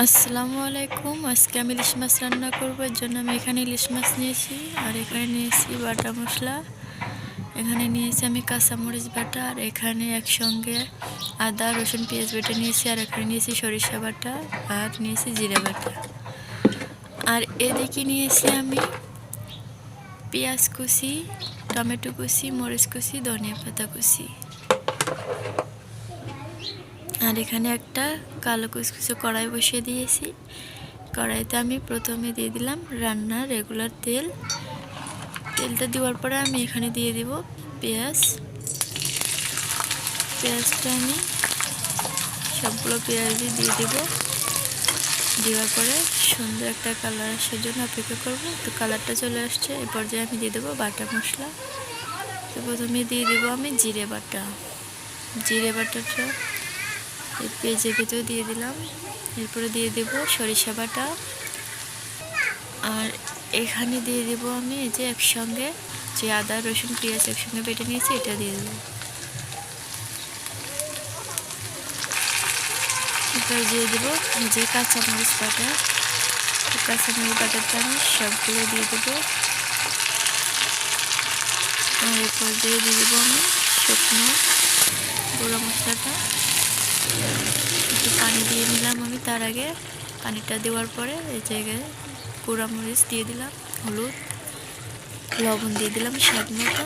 আসসালামু আলাইকুম। আজকে আমি ইলিশ মাছ রান্না করব। এর জন্য আমি এখানে ইলিশ মাছ নিয়েছি, আর এখানে নিয়েছি বাটা মশলা, এখানে নিয়েছি আমি কাঁচামরিচ বাটা, আর এখানে একসঙ্গে আদা রসুন পেঁয়াজ বেটে নিয়েছি, আর এখানে নিয়েছি সরিষা বাটা, আর নিয়েছি জিরা বাটা। আর এদিকে নিয়েছি আমি পেঁয়াজ কুচি, টমেটো কুচি, মরিচ কুচি, ধনিয়া পাতা কুচি। আর এখানে একটা কালো কুচকুচে কড়াই বসিয়ে দিয়েছি। কড়াইতে আমি প্রথমে দিয়ে দিলাম রান্নার রেগুলার তেল। তেলটা দেওয়ার পরে আমি এখানে দিয়ে দিব পেঁয়াজটা আমি সবগুলো পেঁয়াজই দিয়ে দিব। দেওয়ার পরে সুন্দর একটা কালার আসার জন্য অপেক্ষা করব। তো কালারটা চলে আসছে, এই পর্যায়ে আমি দিয়ে দেবো বাটা মশলা। তো প্রথমে দিয়ে দেবো আমি জিরে বাটাটা এই পেঁয়াজের ভিতরে দিয়ে দিলাম। এরপরে দিয়ে দেব সরিষা বাটা, আর এখানে দিয়ে দেব আমি এই যে একসঙ্গে যে আদা রসুন পেঁয়াজ একসঙ্গে বেটে নিয়েছি, এটা দিয়ে দেবো। এরপর দিয়ে দেবো যে কাঁচামরিচ বাটাটা আমি সবগুলো দিয়ে দেবো। আর এরপর দিয়ে দেবো আমি শুকনো গুঁড়ো মশলাটা। একটু পানি দিয়ে নিলাম আমি। তার আগে পানিটা দেওয়ার পরে এই জায়গায় গুঁড়া মরিচ দিয়ে দিলাম, হলুদ লবণ দিয়ে দিলাম স্বাদ মতো।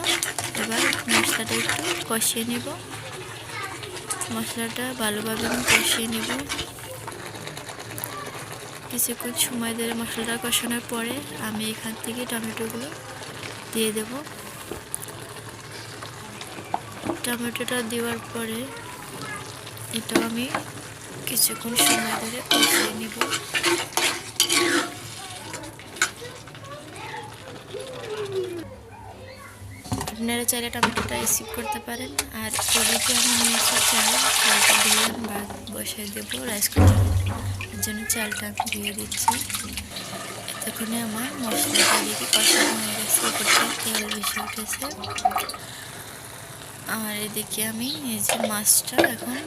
এবার মশলাটা একটু কষিয়ে নেব। মশলাটা ভালোভাবে আমি কষিয়ে নেব। কিছুক্ষণ সময় ধরে মশলাটা কষানোর পরে আমি এখান থেকে টমেটোগুলো দিয়ে দেব। টমেটোটা দেওয়ার পরে এটা আমি কিছুক্ষণ সময় ধরে কষিয়ে নেব। আপনারা চাইলে টমেটোটা স্কিপ করতে পারেন। আর এদিকে আমি নিয়েছি চালটা দিয়ে ভাত বসাই দেবো রাইস কুকারে। এর জন্য চালটা আমি ধুয়ে দিচ্ছি। এতক্ষণে আমার মশলাটা এদিকে কষানো হয়ে গেছে, উপরটা তেল বেশি উঠেছে। আর এদিকে আমি এই যে মাছটা এখন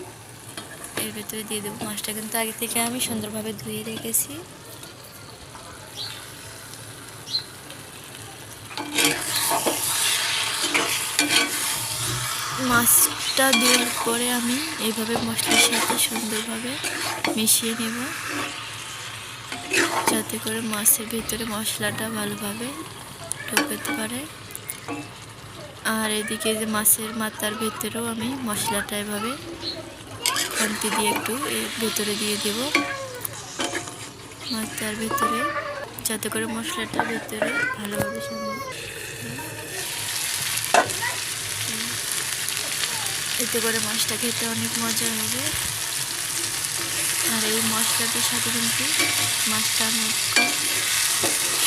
এর ভেতরে দিয়ে দেবো। মাছটা কিন্তু আগে থেকে আমি সুন্দরভাবে ধুয়ে রেখেছি। মাছটা দেওয়ার পরে আমি এইভাবে মশলার সাথে সুন্দরভাবে মিশিয়ে নেব, যাতে করে মাছের ভিতরে মশলাটা ভালোভাবে ঢোকাতে পারে। আর এদিকে যে মাছের মাথার ভিতরেও আমি মশলাটা এভাবে খুন্তি দিয়ে একটু এর ভিতরে দিয়ে দেব, মাথার ভিতরে, যাতে করে মশলাটার ভিতরে ভালোভাবে এতে করে মাছটা খেতে অনেক মজা হবে। আর এই মশলাটার সাথে কিন্তু মাছটা আমি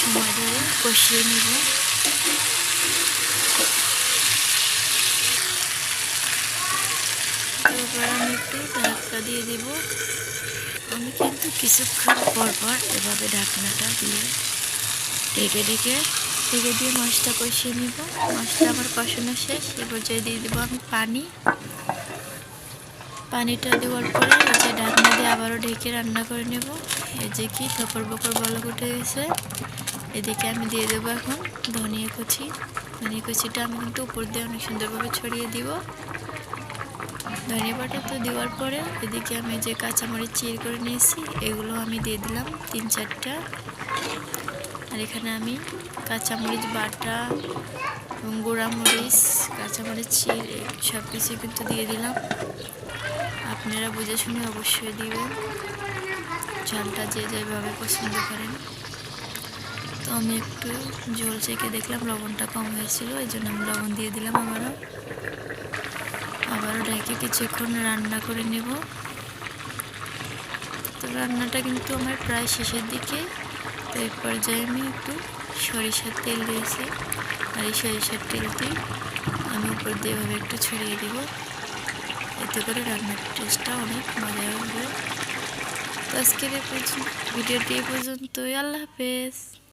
সময় ধরে কষিয়ে নেব। এরপর আমি একটু ঢাকনা দিয়ে দেব। আমি কিন্তু কিছুক্ষণ পর এভাবে ঢাকনাটা দিয়ে ঢেকে দিয়ে মাছটা কষিয়ে নেব। মাছটা আমার কষানো শেষ। এ পর্যায়ে দিয়ে দেবো আমি পানিটা দেওয়ার পরে এই যে ঢাকনা দিয়ে আবারও ঢেকে রান্না করে নেব। এই যে কি বকর বলক উঠে গেছে। এদিকে আমি দিয়ে দেবো এখন ধনিয়া কুচিটা আমি কিন্তু উপর দিয়ে অনেক সুন্দরভাবে ছড়িয়ে দিব। ধনিয়া পাতা তো দেওয়ার পরে এদিকে আমি যে কাঁচামরিচ চির করে নিয়েছি এগুলো আমি দিয়ে দিলাম 3-4টা। আর এখানে আমি কাঁচামরিচ বাটা এবং গুঁড়ামরিচ, কাঁচামরিচ চির সব কিছু কিন্তু দিয়ে দিলাম। আপনারা বুঝে শুনে অবশ্যই দিবেন, ঝালটা যে যেভাবে পছন্দ করেন। তো আমি একটু ঝোল চেখে দেখলাম লবণটা কম হয়েছিল, এই জন্য আমি লবণ দিয়ে দিলাম। আবারও ঢেকে কিছুক্ষণ রান্না করে নেব। তো রান্নাটা কিন্তু আমার প্রায় শেষের দিকে। তো এই পর্যায়ে আমি একটু সরিষার তেল দিয়েছি, আর এই সরিষার তেলটি আমি উপর দিয়ে এভাবে একটু ছড়িয়ে দিব। এতে করে রান্নার টেস্টটা অনেক মজা হবে। তো আজকের ভিডিওটি এই পর্যন্তই। আল্লাহ হাফেজ।